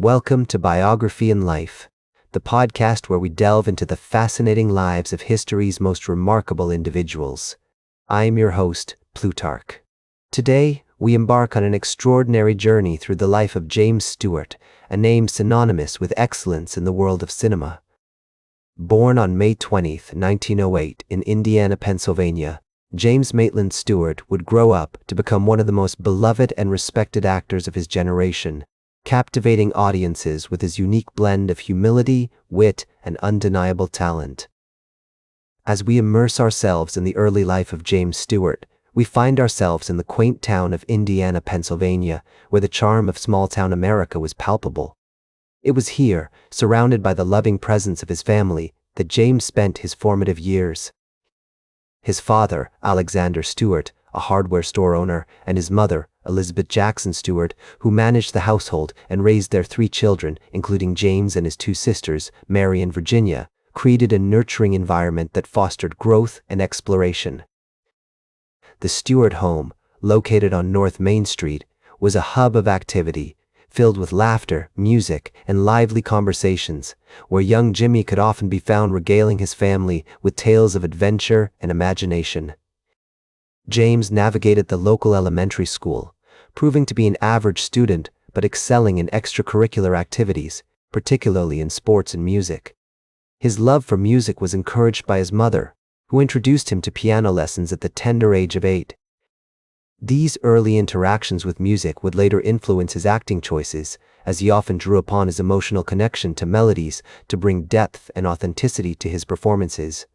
Welcome to Biography and Life, the podcast where we delve into the fascinating lives of history's most remarkable individuals. I am your host, Plutarch. Today, we embark on an extraordinary journey through the life of James Stewart, a name synonymous with excellence in the world of cinema. Born on May 20, 1908, in Indiana, Pennsylvania, James Maitland Stewart would grow up to become one of the most beloved and respected actors of his generation, captivating audiences with his unique blend of humility, wit, and undeniable talent. As we immerse ourselves in the early life of James Stewart, we find ourselves in the quaint town of Indiana, Pennsylvania, where the charm of small-town America was palpable. It was here, surrounded by the loving presence of his family, that James spent his formative years. His father, Alexander Stewart, a hardware store owner, and his mother, Elizabeth Jackson Stewart, who managed the household and raised their 3 children, including James and his 2 sisters, Mary and Virginia, created a nurturing environment that fostered growth and exploration. The Stewart home, located on North Main Street, was a hub of activity, filled with laughter, music, and lively conversations, where young Jimmy could often be found regaling his family with tales of adventure and imagination. James navigated the local elementary school, proving to be an average student but excelling in extracurricular activities, particularly in sports and music. His love for music was encouraged by his mother, who introduced him to piano lessons at the tender age of 8. These early interactions with music would later influence his acting choices, as he often drew upon his emotional connection to melodies to bring depth and authenticity to his performances.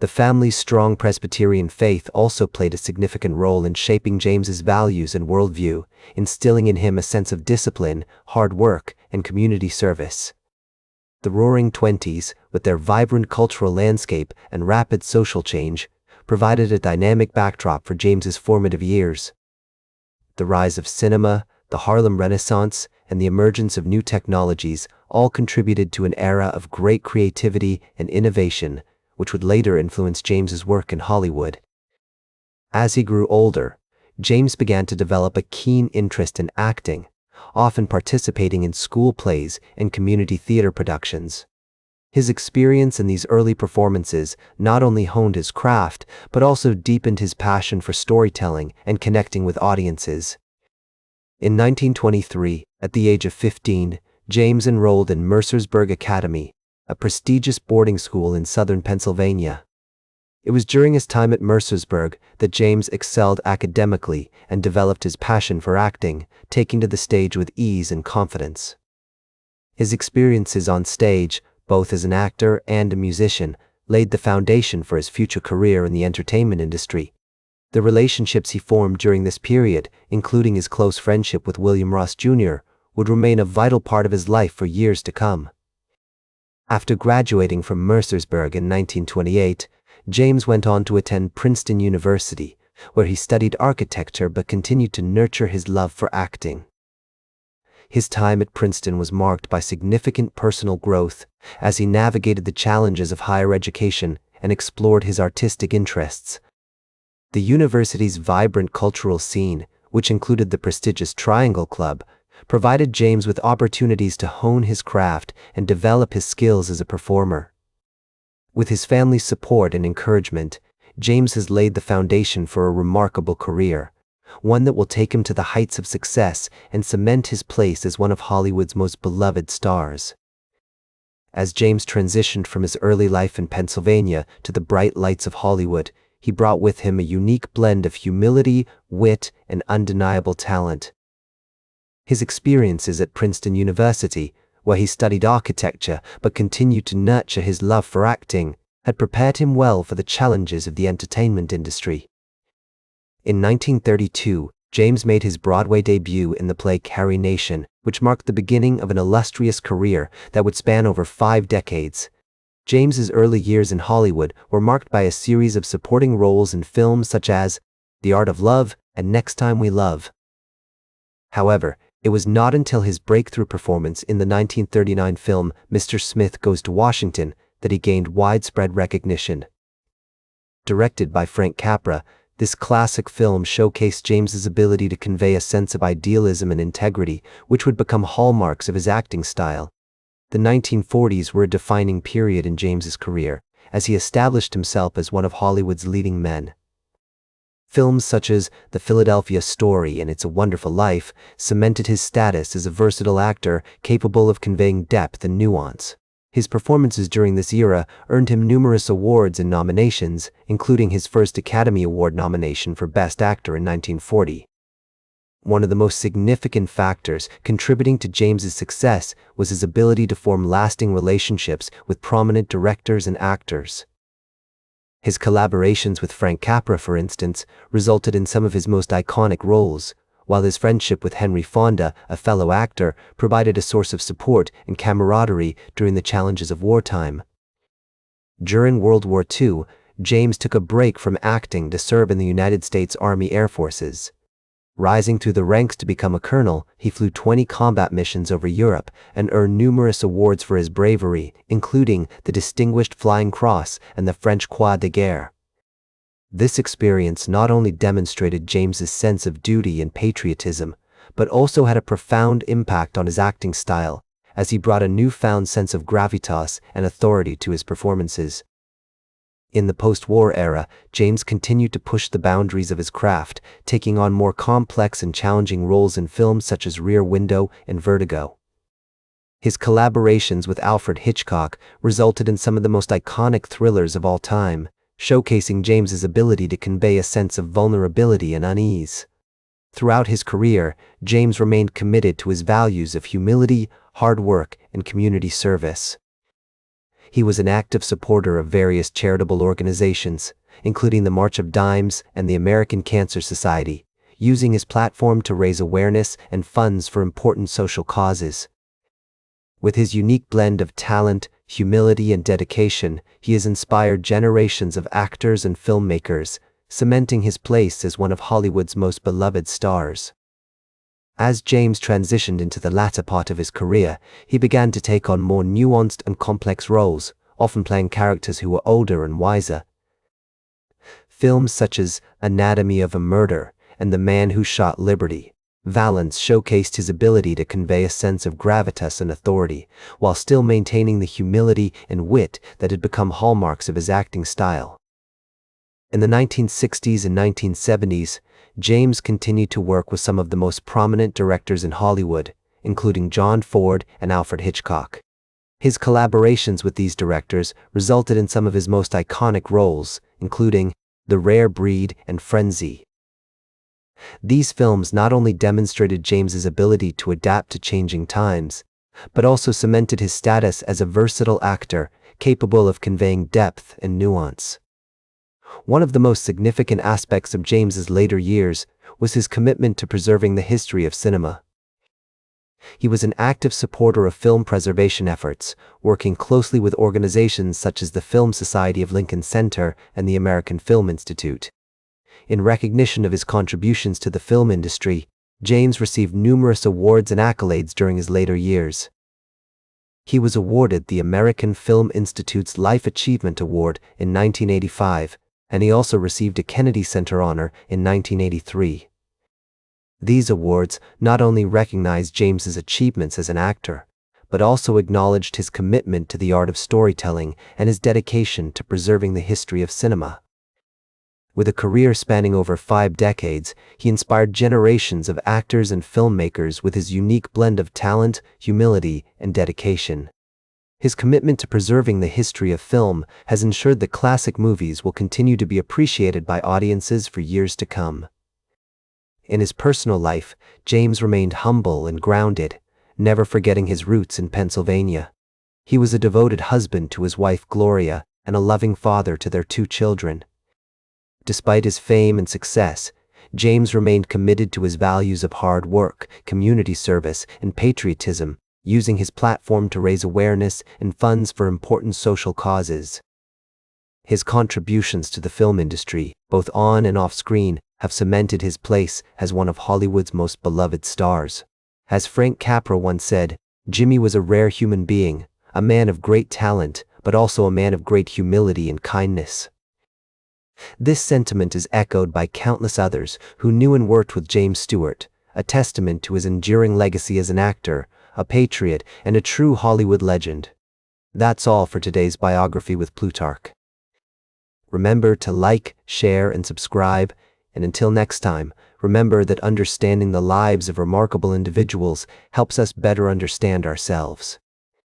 The family's strong Presbyterian faith also played a significant role in shaping James's values and worldview, instilling in him a sense of discipline, hard work, and community service. The Roaring Twenties, with their vibrant cultural landscape and rapid social change, provided a dynamic backdrop for James's formative years. The rise of cinema, the Harlem Renaissance, and the emergence of new technologies all contributed to an era of great creativity and innovation, which would later influence James's work in Hollywood. As he grew older, James began to develop a keen interest in acting, often participating in school plays and community theater productions. His experience in these early performances not only honed his craft, but also deepened his passion for storytelling and connecting with audiences. In 1923, at the age of 15, James enrolled in Mercersburg Academy, a prestigious boarding school in southern Pennsylvania. It was during his time at Mercersburg that James excelled academically and developed his passion for acting, taking to the stage with ease and confidence. His experiences on stage, both as an actor and a musician, laid the foundation for his future career in the entertainment industry. The relationships he formed during this period, including his close friendship with William Ross Jr., would remain a vital part of his life for years to come. After graduating from Mercersburg in 1928, James went on to attend Princeton University, where he studied architecture but continued to nurture his love for acting. His time at Princeton was marked by significant personal growth as he navigated the challenges of higher education and explored his artistic interests. The university's vibrant cultural scene, which included the prestigious Triangle Club, provided James with opportunities to hone his craft and develop his skills as a performer. With his family's support and encouragement, James has laid the foundation for a remarkable career, one that will take him to the heights of success and cement his place as one of Hollywood's most beloved stars. As James transitioned from his early life in Pennsylvania to the bright lights of Hollywood, he brought with him a unique blend of humility, wit, and undeniable talent. His experiences at Princeton University, where he studied architecture but continued to nurture his love for acting, had prepared him well for the challenges of the entertainment industry. In 1932, James made his Broadway debut in the play Carrie Nation, which marked the beginning of an illustrious career that would span over 5 decades. James's early years in Hollywood were marked by a series of supporting roles in films such as The Art of Love and Next Time We Love. However, it was not until his breakthrough performance in the 1939 film Mr. Smith Goes to Washington that he gained widespread recognition. Directed by Frank Capra, This classic film showcased James's ability to convey a sense of idealism and integrity, which would become hallmarks of his acting style. The 1940s were a defining period in James's career, as he established himself as one of Hollywood's leading men. Films such as The Philadelphia Story and It's a Wonderful Life cemented his status as a versatile actor capable of conveying depth and nuance. His performances during this era earned him numerous awards and nominations, including his first Academy Award nomination for Best Actor in 1940. One of the most significant factors contributing to James's success was his ability to form lasting relationships with prominent directors and actors. His collaborations with Frank Capra, for instance, resulted in some of his most iconic roles, while his friendship with Henry Fonda, a fellow actor, provided a source of support and camaraderie during the challenges of wartime. During World War II, James took a break from acting to serve in the United States Army Air Forces. Rising through the ranks to become a colonel, he flew 20 combat missions over Europe and earned numerous awards for his bravery, including the Distinguished Flying Cross and the French Croix de Guerre. This experience not only demonstrated James's sense of duty and patriotism, but also had a profound impact on his acting style, as he brought a newfound sense of gravitas and authority to his performances. In the post-war era, James continued to push the boundaries of his craft, taking on more complex and challenging roles in films such as Rear Window and Vertigo. His collaborations with Alfred Hitchcock resulted in some of the most iconic thrillers of all time, showcasing James's ability to convey a sense of vulnerability and unease. Throughout his career, James remained committed to his values of humility, hard work, and community service. He was an active supporter of various charitable organizations, including the March of Dimes and the American Cancer Society, using his platform to raise awareness and funds for important social causes. With his unique blend of talent, humility, and dedication, he has inspired generations of actors and filmmakers, cementing his place as one of Hollywood's most beloved stars. As James transitioned into the latter part of his career, he began to take on more nuanced and complex roles, often playing characters who were older and wiser. Films such as Anatomy of a Murder and The Man Who Shot Liberty Valance showcased his ability to convey a sense of gravitas and authority, while still maintaining the humility and wit that had become hallmarks of his acting style. In the 1960s and 1970s, James continued to work with some of the most prominent directors in Hollywood, including John Ford and Alfred Hitchcock. His collaborations with these directors resulted in some of his most iconic roles, including The Rare Breed and Frenzy. These films not only demonstrated James's ability to adapt to changing times, but also cemented his status as a versatile actor capable of conveying depth and nuance. One of the most significant aspects of James's later years was his commitment to preserving the history of cinema. He was an active supporter of film preservation efforts, working closely with organizations such as the Film Society of Lincoln Center and the American Film Institute. In recognition of his contributions to the film industry, James received numerous awards and accolades during his later years. He was awarded the American Film Institute's Life Achievement Award in 1985, and he also received a Kennedy Center honor in 1983. These awards not only recognized James's achievements as an actor, but also acknowledged his commitment to the art of storytelling and his dedication to preserving the history of cinema. With a career spanning over 5 decades, he inspired generations of actors and filmmakers with his unique blend of talent, humility, and dedication. His commitment to preserving the history of film has ensured that classic movies will continue to be appreciated by audiences for years to come. In his personal life, James remained humble and grounded, never forgetting his roots in Pennsylvania. He was a devoted husband to his wife Gloria and a loving father to their 2 children. Despite his fame and success, James remained committed to his values of hard work, community service, and patriotism, using his platform to raise awareness and funds for important social causes. His contributions to the film industry, both on and off screen, have cemented his place as one of Hollywood's most beloved stars. As Frank Capra once said, Jimmy was a rare human being, a man of great talent, but also a man of great humility and kindness. This sentiment is echoed by countless others who knew and worked with James Stewart, a testament to his enduring legacy as an actor, a patriot, and a true Hollywood legend. That's all for today's biography with Plutarch. Remember to like, share, and subscribe, and until next time, remember that understanding the lives of remarkable individuals helps us better understand ourselves.